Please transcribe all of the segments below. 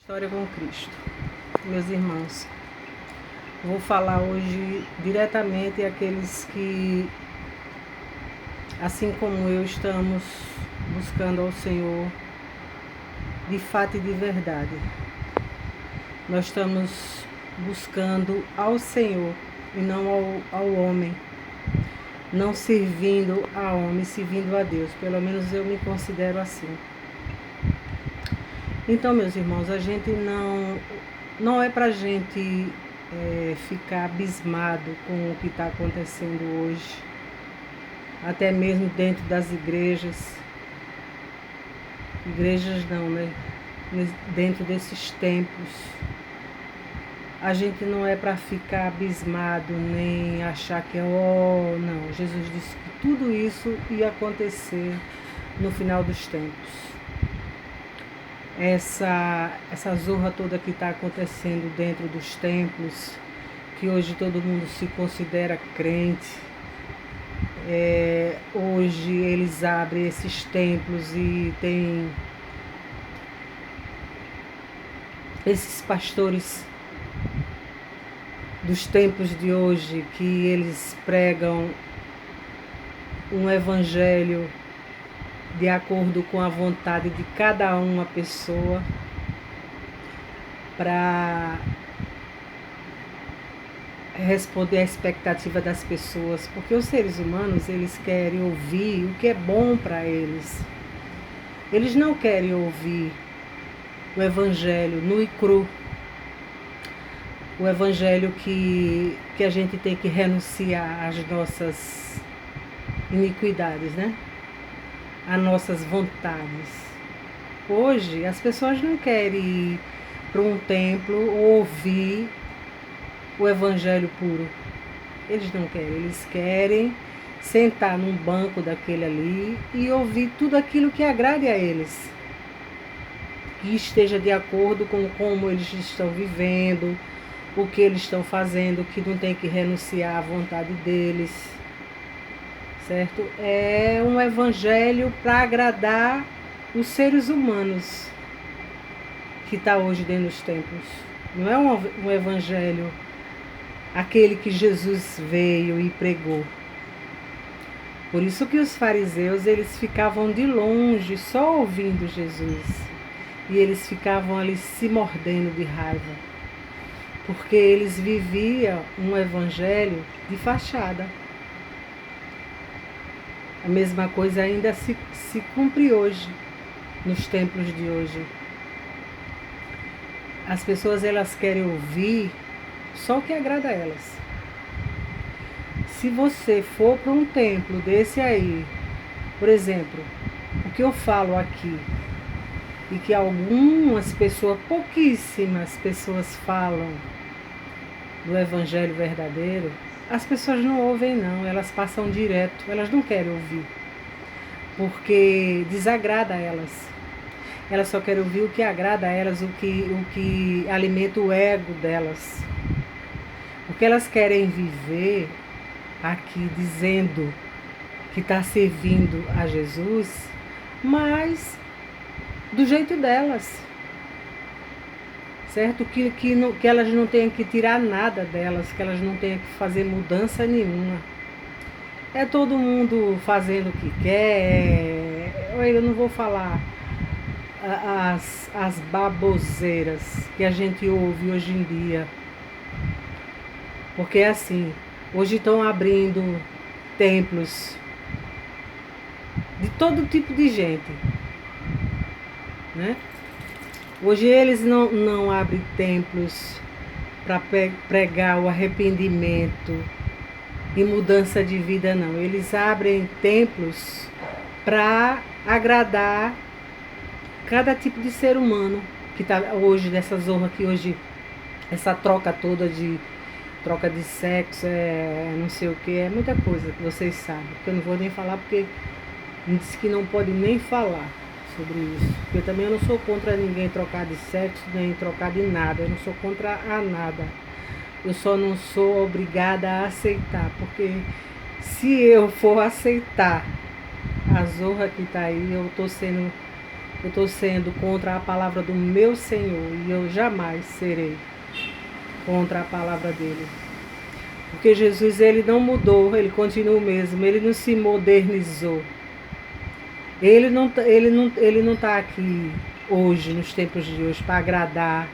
História com Cristo. Meus irmãos, vou falar hoje diretamente àqueles que, assim como eu, estamos buscando ao Senhor de fato e de verdade. Nós estamos buscando ao Senhor e não ao homem, não servindo a homem, servindo a Deus. Pelo menos eu me considero assim. Então, meus irmãos, a gente não é pra gente ficar abismado com o que está acontecendo hoje, até mesmo dentro das igrejas não, né? Dentro desses templos. A gente não é para ficar abismado, nem achar que não. Jesus disse que tudo isso ia acontecer no final dos tempos. Essa zorra toda que está acontecendo dentro dos templos, que hoje todo mundo se considera crente. Hoje eles abrem esses templos e tem esses pastores dos tempos de hoje que eles pregam um evangelho de acordo com a vontade de cada uma pessoa, para responder à expectativa das pessoas, porque os seres humanos, eles querem ouvir o que é bom para eles. Eles não querem ouvir o evangelho nu e cru, o evangelho que a gente tem que renunciar às nossas iniquidades, né? Às nossas vontades. Hoje as pessoas não querem ir para um templo ouvir o evangelho puro. Eles não querem, eles querem sentar num banco daquele ali e ouvir tudo aquilo que agrade a eles, que esteja de acordo com como eles estão vivendo, o que eles estão fazendo, que não tem que renunciar à vontade deles, certo? É um evangelho para agradar os seres humanos que está hoje dentro dos templos. Não é um evangelho aquele que Jesus veio e pregou. Por isso que os fariseus, eles ficavam de longe só ouvindo Jesus, e eles ficavam ali se mordendo de raiva, porque eles viviam um evangelho de fachada. A mesma coisa ainda se cumpre hoje, nos templos de hoje. As pessoas, elas querem ouvir só o que agrada a elas. Se você for para um templo desse aí, por exemplo, o que eu falo aqui, e que algumas pessoas, pouquíssimas pessoas falam do evangelho verdadeiro, as pessoas não ouvem não, elas passam direto, elas não querem ouvir, porque desagrada a elas. Elas só querem ouvir o que agrada a elas, o que alimenta o ego delas. Porque elas querem viver aqui dizendo que está servindo a Jesus, mas do jeito delas, certo? Que elas não tenham que tirar nada delas, que elas não tenham que fazer mudança nenhuma. É todo mundo fazendo o que quer. Eu não vou falar as baboseiras que a gente ouve hoje em dia, porque assim, hoje estão abrindo templos de todo tipo de gente, né? Hoje eles não abrem templos para pregar o arrependimento e mudança de vida, não. Eles abrem templos para agradar cada tipo de ser humano que está hoje, dessa zorra que hoje, essa troca toda de troca de sexo, não sei o que, é muita coisa que vocês sabem, que eu não vou nem falar, porque me disse que não pode nem falar sobre isso. Porque também eu não sou contra ninguém trocar de sexo, nem trocar de nada, eu não sou contra a nada. Eu só não sou obrigada a aceitar, porque se eu for aceitar a zorra que está aí, eu estou sendo eu estou sendo contra a palavra do meu Senhor, e eu jamais serei contra a palavra dele. Porque Jesus, ele não mudou, ele continua o mesmo, ele não se modernizou. Ele não tá aqui hoje, nos tempos de hoje, para agradar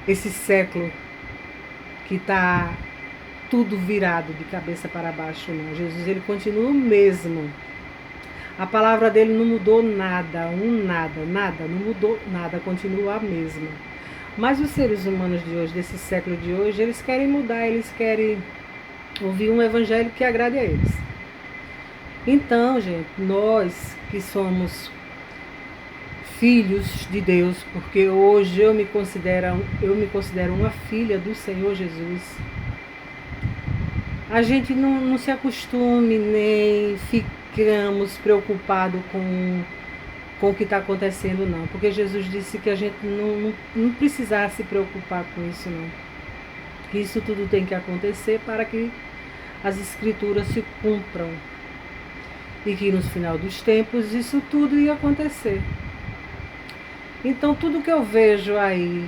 esse século que está tudo virado de cabeça para baixo, não. Jesus, ele continua o mesmo. A palavra dele não mudou nada, nada, não mudou nada, continua a mesma. Mas os seres humanos de hoje, desse século de hoje, eles querem mudar, eles querem ouvir um evangelho que agrade a eles. Então, gente, nós que somos filhos de Deus, porque hoje eu me considero uma filha do Senhor Jesus, a gente não se acostume nem ficamos preocupados com o que está acontecendo, não. Porque Jesus disse que a gente não precisar se preocupar com isso, não. Que isso tudo tem que acontecer para que as escrituras se cumpram. E que no final dos tempos isso tudo ia acontecer. Então tudo que eu vejo aí,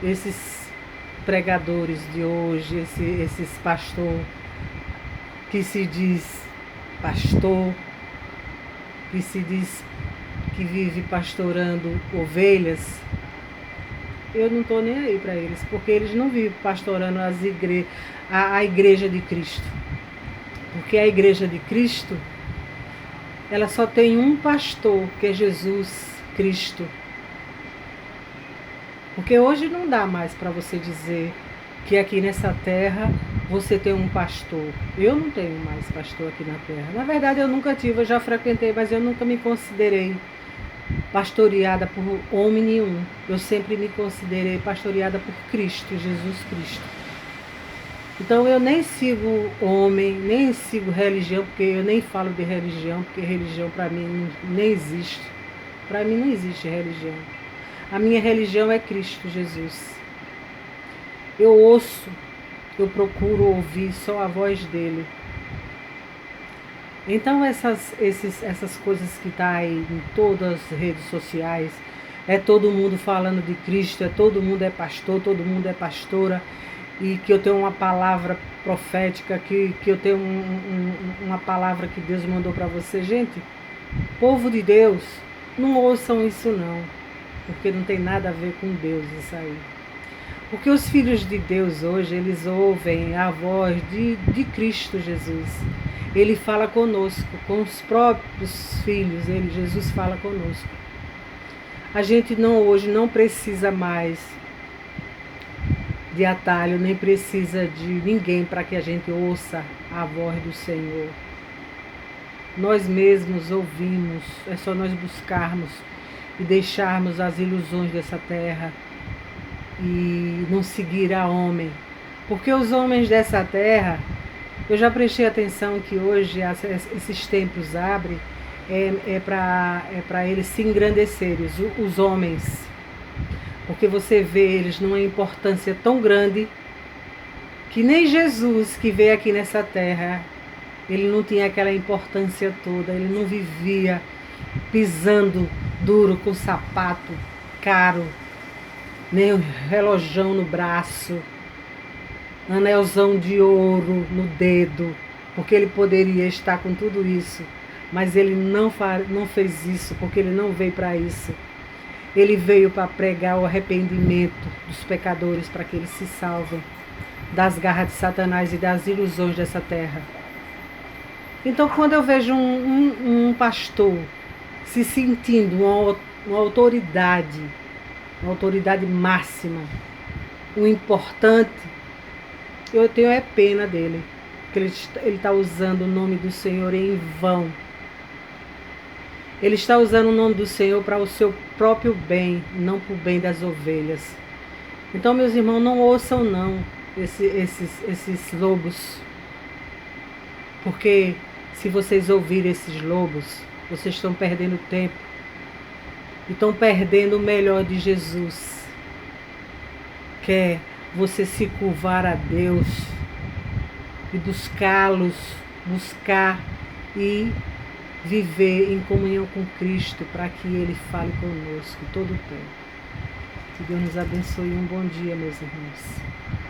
esses pregadores de hoje, esses pastores que se diz pastor, que se diz que vive pastorando ovelhas, eu não estou nem aí para eles, porque eles não vivem pastorando a igreja de Cristo. Porque a igreja de Cristo, ela só tem um pastor, que é Jesus Cristo. Porque hoje não dá mais para você dizer que aqui nessa terra você tem um pastor. Eu não tenho mais pastor aqui na terra. Na verdade, eu nunca tive, eu já frequentei, mas eu nunca me considerei pastoreada por homem nenhum. Eu sempre me considerei pastoreada por Cristo, Jesus Cristo. Então eu nem sigo homem, nem sigo religião, porque eu nem falo de religião, porque religião para mim nem existe. Para mim não existe religião. A minha religião é Cristo Jesus. Eu ouço, eu procuro ouvir só a voz dele. Então essas coisas que tá aí em todas as redes sociais, é todo mundo falando de Cristo, todo mundo é pastor, todo mundo é pastora, e que eu tenho uma palavra profética, que eu tenho uma palavra que Deus mandou para você. Gente, povo de Deus, não ouçam isso não, porque não tem nada a ver com Deus isso aí. Porque os filhos de Deus hoje, eles ouvem a voz de Cristo Jesus. Ele fala conosco, com os próprios filhos, Jesus fala conosco. A gente hoje não precisa mais de atalho, nem precisa de ninguém para que a gente ouça a voz do Senhor. Nós mesmos ouvimos, é só nós buscarmos e deixarmos as ilusões dessa terra e não seguir a homem. Porque os homens dessa terra, eu já prestei atenção que hoje esses templos abrem, é para eles se engrandecerem, os homens. Porque você vê eles numa importância tão grande que nem Jesus que veio aqui nessa terra, ele não tinha aquela importância toda, ele não vivia pisando duro com sapato caro, nem um relojão no braço, anelzão de ouro no dedo, porque ele poderia estar com tudo isso, mas ele não fez isso, porque ele não veio para isso. Ele veio para pregar o arrependimento dos pecadores, para que eles se salvem das garras de Satanás e das ilusões dessa terra. Então, quando eu vejo um pastor se sentindo uma autoridade máxima, um importante, eu tenho pena dele, porque ele está usando o nome do Senhor em vão. Ele está usando o nome do Senhor para o seu próprio bem, não para o bem das ovelhas. Então, meus irmãos, não ouçam não esses lobos. Porque se vocês ouvirem esses lobos, vocês estão perdendo tempo. E estão perdendo o melhor de Jesus. Que é você se curvar a Deus e buscar e viver em comunhão com Cristo para que Ele fale conosco todo o tempo. Que Deus nos abençoe. Um bom dia, meus irmãos.